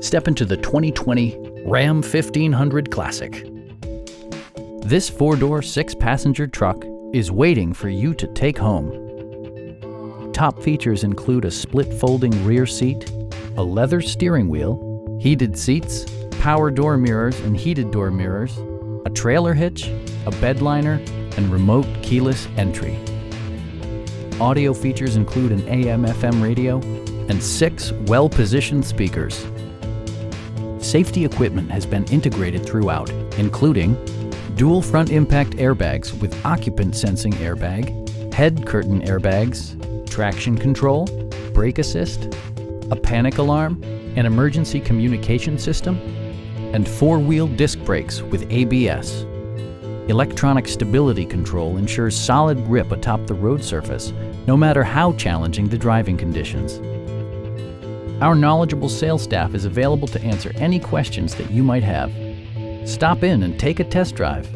Step into the 2020 Ram 1500 Classic. This four-door, six-passenger truck is waiting for you to take home. Top features include a split folding rear seat, a leather steering wheel, heated seats, power door mirrors and heated door mirrors, a trailer hitch, a bed liner, and remote keyless entry. Audio features include an AM/FM radio and 6 well-positioned speakers. Safety equipment has been integrated throughout, including dual front impact airbags with occupant sensing airbag, head curtain airbags, traction control, brake assist, a panic alarm, an emergency communication system, and 4-wheel disc brakes with ABS. Electronic stability control ensures solid grip atop the road surface, no matter how challenging the driving conditions. Our knowledgeable sales staff is available to answer any questions that you might have. Stop in and take a test drive.